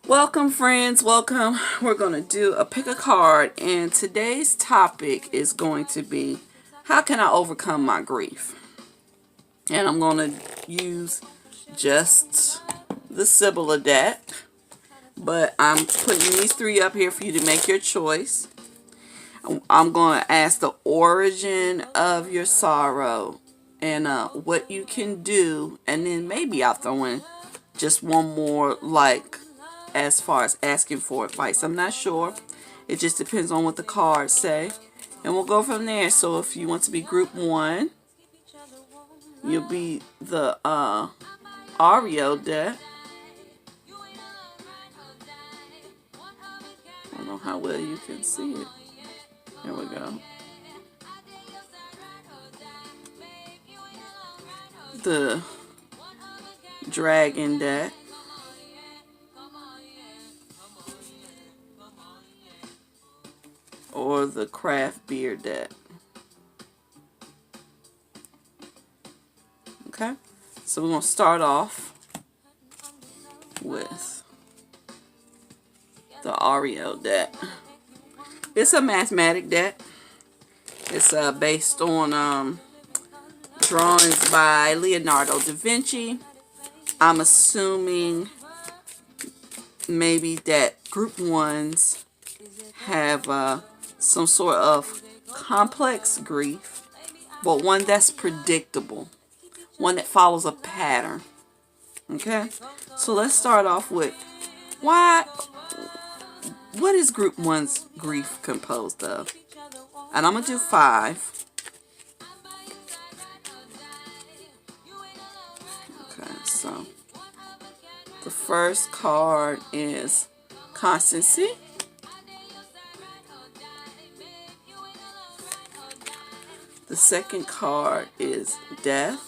Welcome, friends. Welcome. We're going to do a pick a card, and today's topic is going to be how can I overcome my grief? And I'm going to use just the Sibylla deck, but I'm putting these three up here for you to make your choice. I'm going to ask the origin of your sorrow and what you can do, and then maybe I'll throw in just one more, like as far as asking for advice. I'm not sure. It just depends on what the cards say, and we'll go from there. So if you want to be group 1, you'll be the Ariel deck. I don't know how well you can see it. Here we go. The Dragon deck. Or the Craft Beer deck. Okay, so we're going to start off with the Ariel deck. It's a mathematic deck. It's based on drawings by Leonardo da Vinci. I'm assuming maybe that group 1s have some sort of complex grief, but one that's predictable, one that follows a pattern. Okay, so let's start off with what is group 1's grief composed of? And I'm going to do 5. Okay, so the first card is constancy. The second card is death.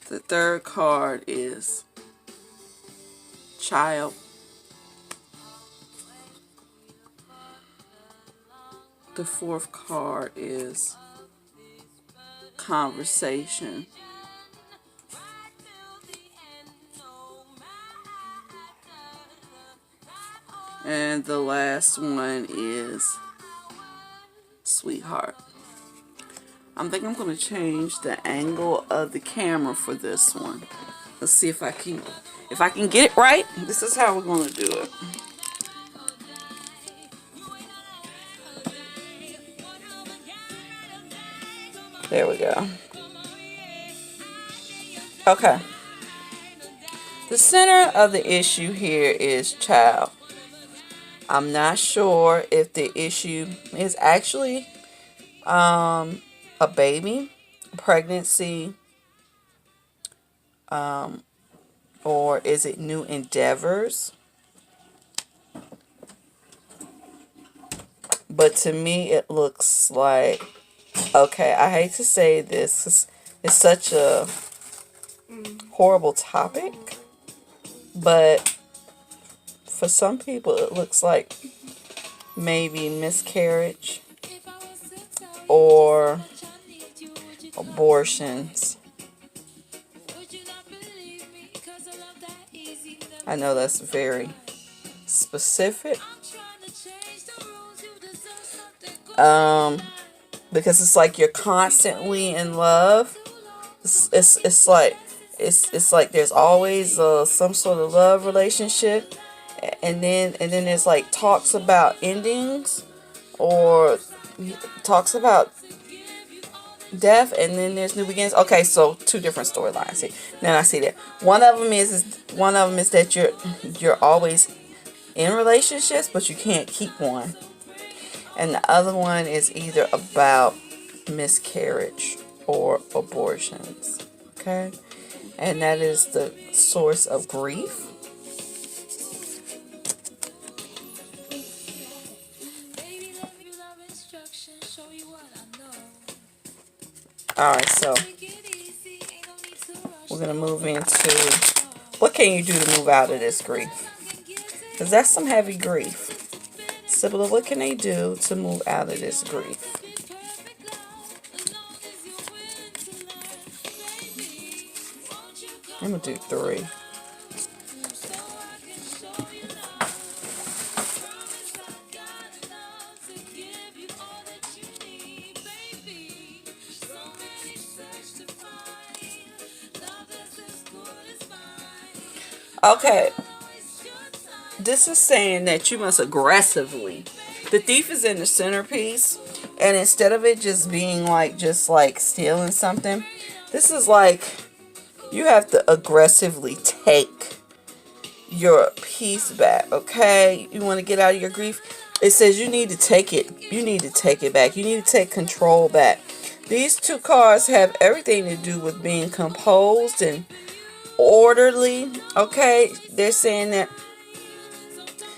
The third card is child. The fourth card is conversation. And the last one is sweetheart. I'm thinking I'm going to change the angle of the camera for this one. Let's see if I can get it right. This is how we're going to do it. There we go. Okay. The center of the issue here is child. I'm not sure if the issue is actually a baby, pregnancy, or is it new endeavors? But to me, it looks like, okay, I hate to say this, it's such a horrible topic, but for some people, it looks like maybe miscarriage or abortions. I know that's very specific. Because it's like you're constantly in love. It's like there's always some sort of love relationship, and then there's like talks about endings or talks about death, and then there's new beginnings. Okay, so two different storylines here. Then I see that one of them is that you're always in relationships, but you can't keep one, and the other one is either about miscarriage or abortions. Okay, and that is the source of grief. Alright, so we're going to move into what can you do to move out of this grief? Because that's some heavy grief. Sibylla, what can they do to move out of this grief? I'm going to do 3. Okay, this is saying that you must aggressively. The thief is in the centerpiece, and instead of it just being like stealing something, this is like you have to aggressively take your peace back. Okay, you want to get out of your grief. It says you need to take it. You need to take it back. You need to take control back. These 2 cards have everything to do with being composed and orderly. Okay, they're saying that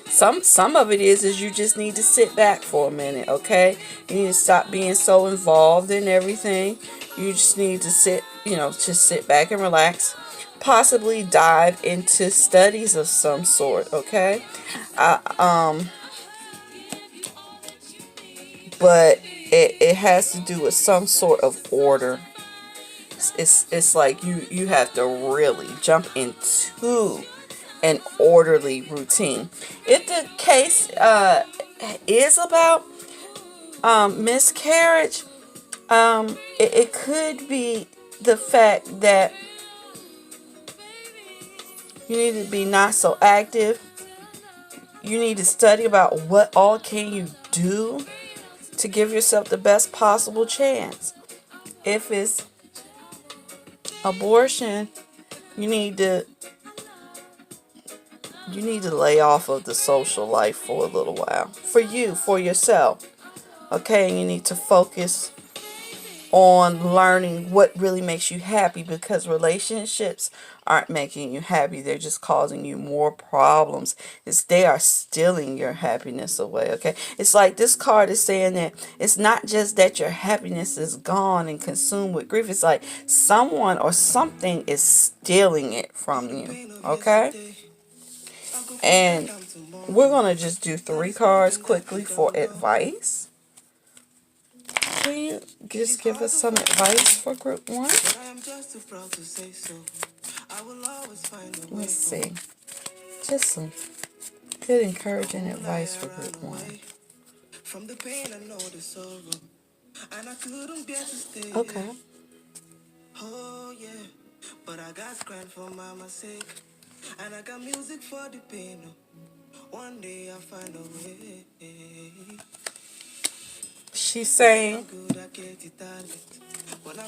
some of it is you just need to sit back for a minute. Okay, you need to stop being so involved in everything. You just need to just sit back and relax, possibly dive into studies of some sort. Okay, but it has to do with some sort of order. It's like you have to really jump into an orderly routine. If the case is about miscarriage, it could be the fact that you need to be not so active. You need to study about what all can you do to give yourself the best possible chance. If it's abortion, you need to lay off of the social life for a little while. For yourself. Okay, and you need to focus on learning what really makes you happy, because relationships aren't making you happy. They're just causing you more problems. They are stealing your happiness away. Okay, it's like this card is saying that it's not just that your happiness is gone and consumed with grief. It's like someone or something is stealing it from you. Okay, and we're gonna just do 3 cards quickly for advice. Can you just give us some advice for group 1? Let's see. Just some good encouraging advice for group 1. Okay. Oh yeah, but I got scratched for mama's sake, and I got music for the pain. One day I'll find a way. She's saying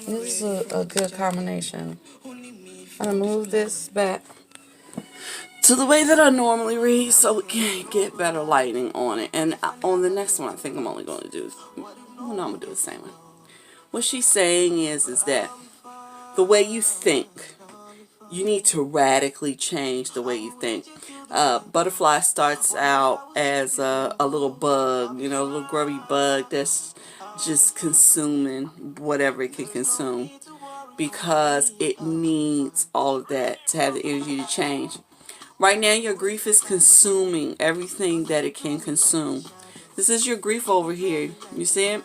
this is a good combination. I'm going to move this back to the way that I normally read so we can get better lighting on it. And on the next one, I think I'm only going to do, well, no, I'm going to do the same one. What she's saying is that the way you think, you need to radically change the way you think. Butterfly starts out as a little bug, a little grubby bug that's just consuming whatever it can consume, because it needs all of that to have the energy to change. Right now, your grief is consuming everything that it can consume. This is your grief over here. You see it?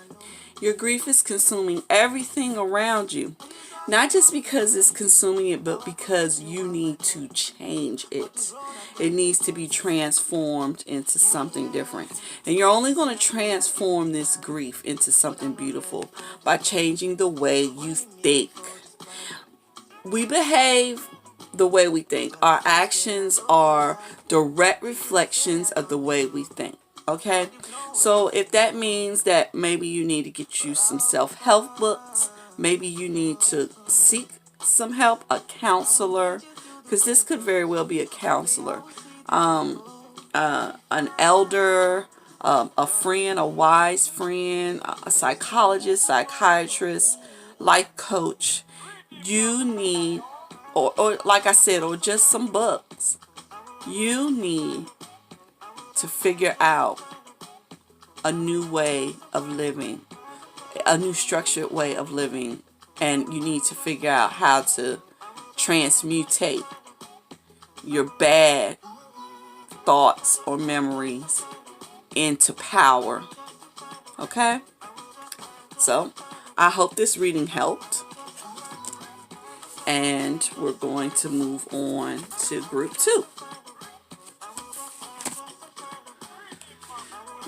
Your grief is consuming everything around you. Not just because it's consuming it, but because you need to change it. It needs to be transformed into something different. And you're only going to transform this grief into something beautiful by changing the way you think. We behave the way we think. Our actions are direct reflections of the way we think. Okay? So if that means that maybe you need to get you some self-help books, maybe you need to seek some help, a counselor, because this could very well be a counselor, an elder, a friend, a wise friend, a psychologist, psychiatrist, life coach. You need, or like I said, or just some books. You need to figure out a new way of living, a new structured way of living, and you need to figure out how to transmutate your bad thoughts or memories into power. Okay? So, I hope this reading helped. And we're going to move on to group 2.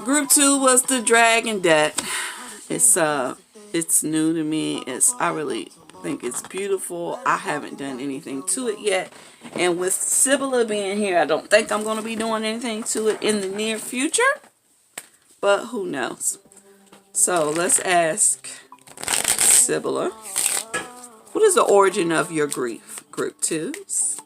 Group 2 was the Dragon deck. It's new to me. I really think it's beautiful. I haven't done anything to it yet. And with Sibylla being here, I don't think I'm going to be doing anything to it in the near future. But who knows? So let's ask Sibylla, what is the origin of your grief? Group 2s.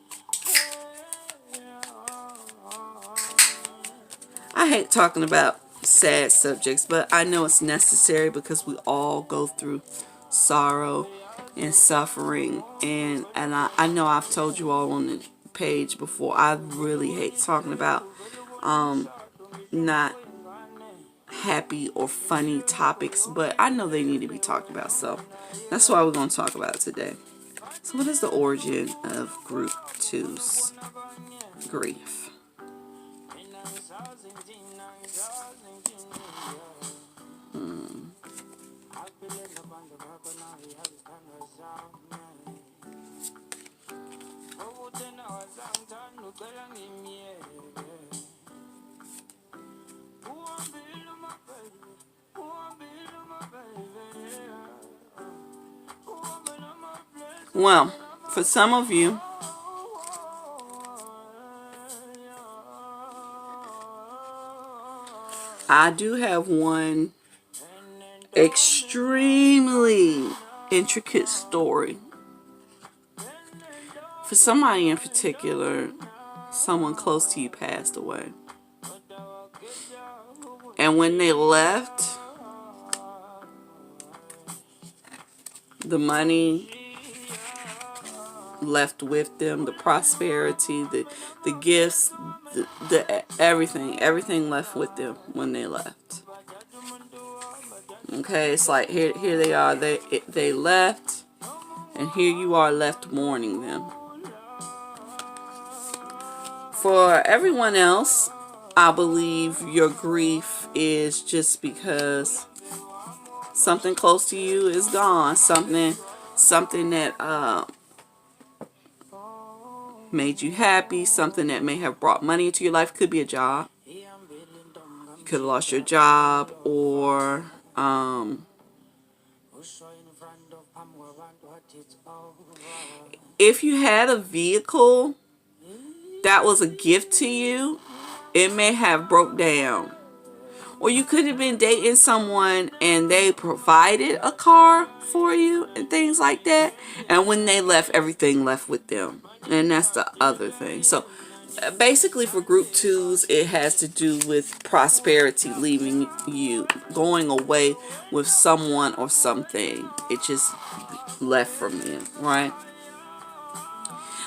I hate talking about sad subjects, but I know it's necessary because we all go through sorrow and suffering. And I know I've told you all on the page before, I really hate talking about not happy or funny topics, but I know they need to be talked about, so that's why we're going to talk about it today. So what is the origin of group 2's grief? Well, for some of you, I do have one extremely intricate story. For somebody in particular, someone close to you passed away. And when they left, the money left with them, the prosperity, the gifts, the everything left with them when they left. Okay, it's like here they are, they left, and here you are left mourning them. For everyone else, I believe your grief is just because something close to you is gone, something that made you happy, something that may have brought money into your life. Could be a job. You could have lost your job, or if you had a vehicle that was a gift to you, it may have broke down. Or you could have been dating someone and they provided a car for you and things like that. And when they left, everything left with them. And that's the other thing. So basically for group 2s, it has to do with prosperity leaving you, going away with someone or something. It just left from you, right?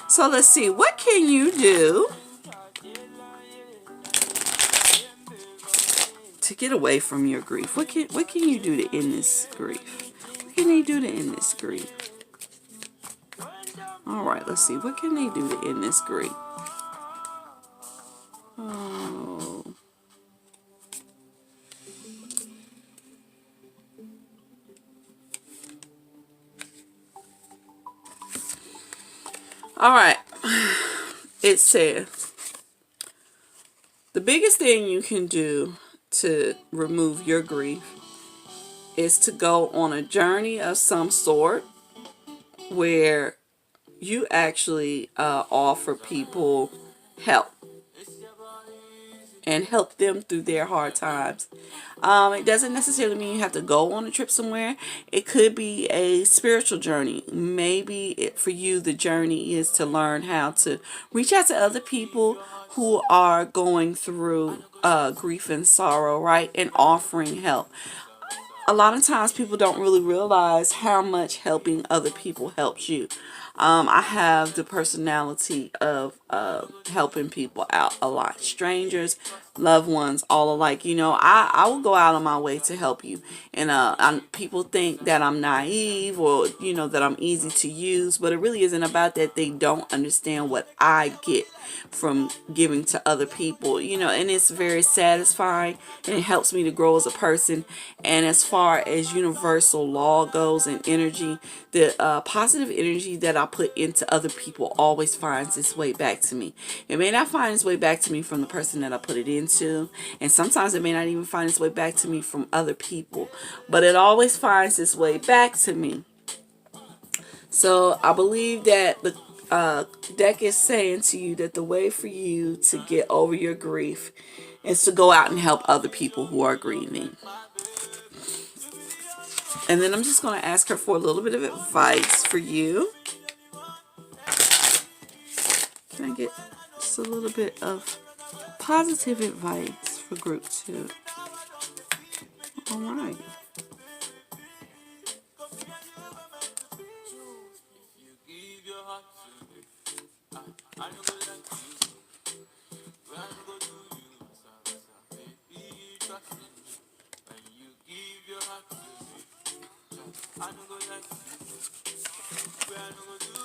So let's see, what can you do to get away from your grief? What can you do to end this grief? What can they do to end this grief? All right, let's see. What can they do to end this grief? Oh. All right. It says, the biggest thing you can do to remove your grief is to go on a journey of some sort where you actually offer people help and help them through their hard times. It doesn't necessarily mean you have to go on a trip somewhere. It could be a spiritual journey. Maybe for you, the journey is to learn how to reach out to other people who are going through grief and sorrow, right? And offering help. A lot of times people don't really realize how much helping other people helps you. I have the personality of helping people out a lot. Strangers, loved ones all alike. You know, I will go out of my way to help you. And people think that I'm naive, or, you know, that I'm easy to use, but it really isn't about that. They don't understand what I get from giving to other people, you know, and it's very satisfying, and it helps me to grow as a person. And as far as universal law goes and energy, the positive energy that I put into other people always finds its way back to me. It may not find its way back to me from the person that I put it into, and sometimes it may not even find its way back to me from other people, but it always finds its way back to me. So I believe that the deck is saying to you that the way for you to get over your grief is to go out and help other people who are grieving. And then I'm just going to ask her for a little bit of advice for you. Can I get just a little bit of positive advice for group 2? All right.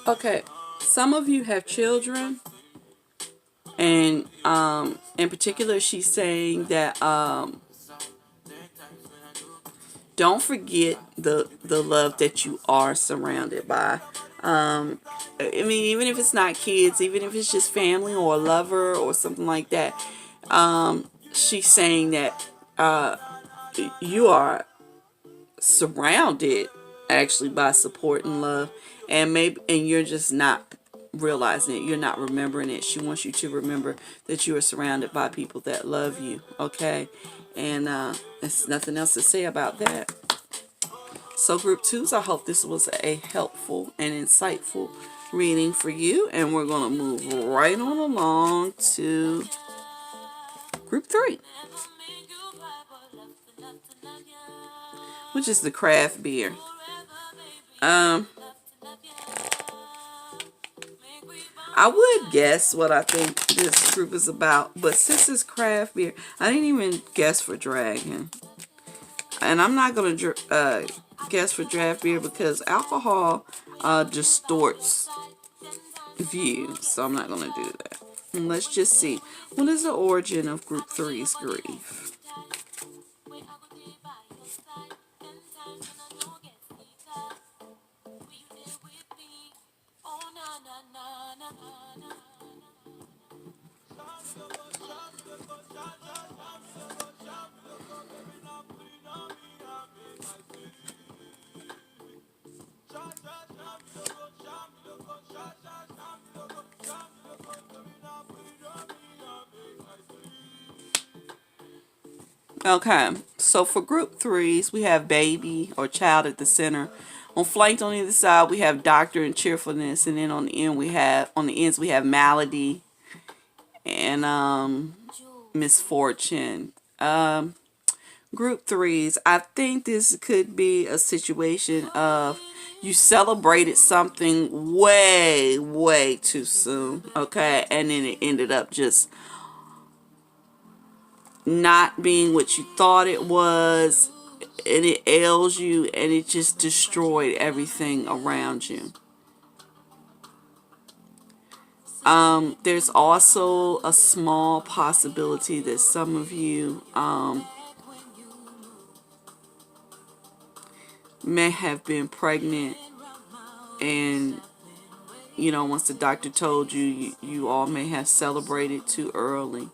Okay, some of you have children, and in particular, she's saying that don't forget the love that you are surrounded by. I mean, even if it's not kids, even if it's just family or a lover or something like that, she's saying that you are surrounded actually by support and love, and you're just not realizing it, you're not remembering it. She wants you to remember that you are surrounded by people that love you, okay? And there's nothing else to say about that. So group 2s, I hope this was a helpful and insightful reading for you, and we're going to move right on along to group 3, which is the craft beer. I would guess what I think this group is about, but since it's craft beer, I didn't even guess for dragon. And I'm not going to guess for draft beer because alcohol distorts views, so I'm not going to do that. And let's just see, what is the origin of group 3's grief? Okay, so for group 3s, we have baby or child at the center. On flanked on either side, we have doctor and cheerfulness, and then on the ends we have malady and misfortune. Group 3s, I think this could be a situation of you celebrated something way too soon, okay, and then it ended up just not being what you thought it was, and it ails you, and it just destroyed everything around you. There's also a small possibility that some of you may have been pregnant, and you know, once the doctor told you, you all may have celebrated too early,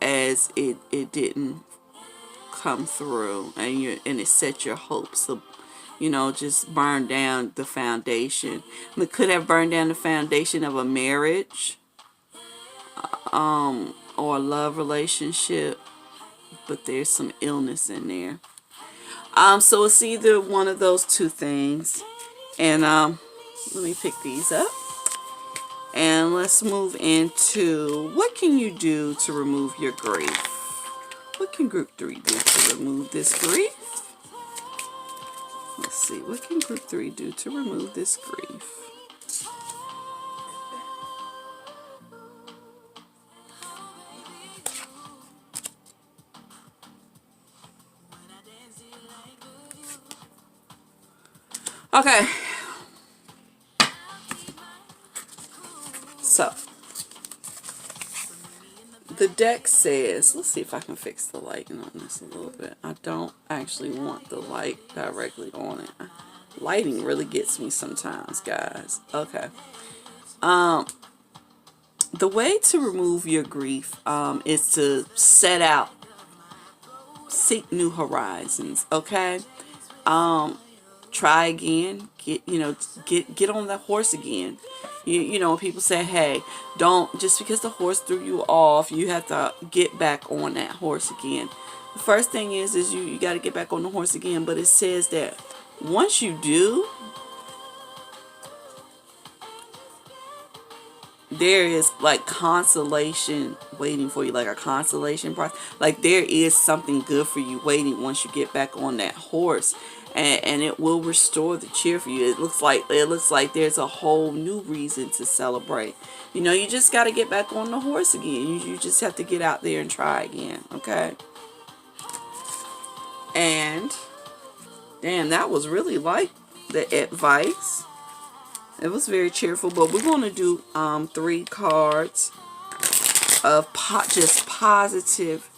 as it didn't come through, and it set your hopes of, you know, just burn down the foundation. It could have burned down the foundation of a marriage or a love relationship, but there's some illness in there. So it's either one of those two things. And let me pick these up. And let's move into what can you do to remove your grief? What can group 3 do to remove this grief? Let's see, what can group 3 do to remove this grief? Okay, so the deck says, let's see if I can fix the lighting on this a little bit. I don't actually want the light directly on it. Lighting really gets me sometimes, guys. Okay. The way to remove your grief is to set out, seek new horizons. Okay. Try again. Get on that horse again. When people say, hey, don't, just because the horse threw you off, you have to get back on that horse again. The first thing is you got to get back on the horse again. But it says that once you do, there is like consolation waiting for you, like a consolation prize. Like there is something good for you waiting once you get back on that horse, and it will restore the cheer for you. It looks like there's a whole new reason to celebrate. You just got to get back on the horse again. You just have to get out there and try again. Okay. And damn, that was really like the advice. It was very cheerful, but we're going to do 3 cards of just positive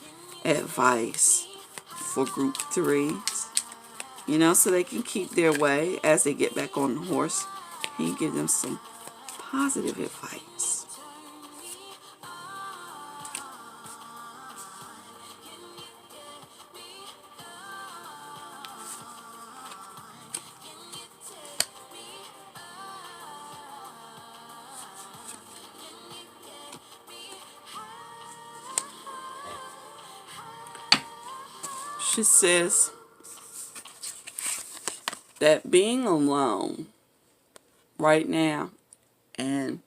advice for group 3s. So they can keep their way as they get back on the horse. And you give them some positive advice. She says that being alone right now and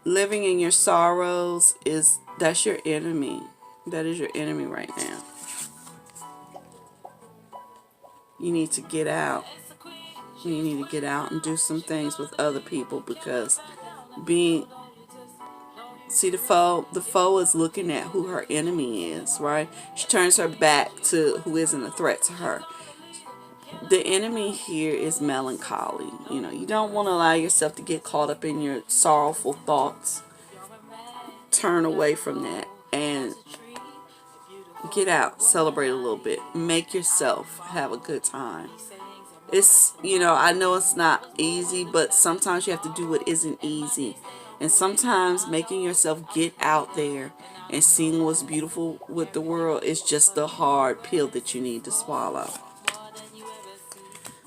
living in your sorrows that's your enemy. That is your enemy right now. You need to get out. You need to get out and do some things with other people, because see, the foe is looking at who her enemy is, right? She turns her back to who isn't a threat to her. The enemy here is melancholy. You don't want to allow yourself to get caught up in your sorrowful thoughts. Turn away from that and get out, celebrate a little bit, make yourself have a good time. I know it's not easy, but sometimes you have to do what isn't easy. And sometimes making yourself get out there and seeing what's beautiful with the world is just the hard pill that you need to swallow.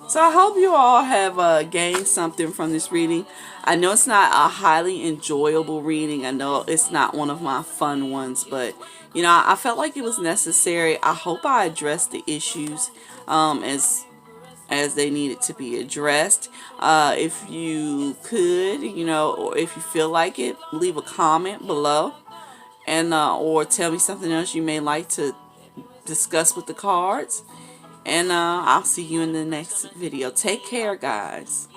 So I hope you all have gained something from this reading. I know it's not a highly enjoyable reading. I know it's not one of my fun ones, but I felt like it was necessary. I hope I addressed the issues as they needed to be addressed. If you could, or if you feel like it, leave a comment below, and or tell me something else you may like to discuss with the cards. And I'll see you in the next video. Take care, guys.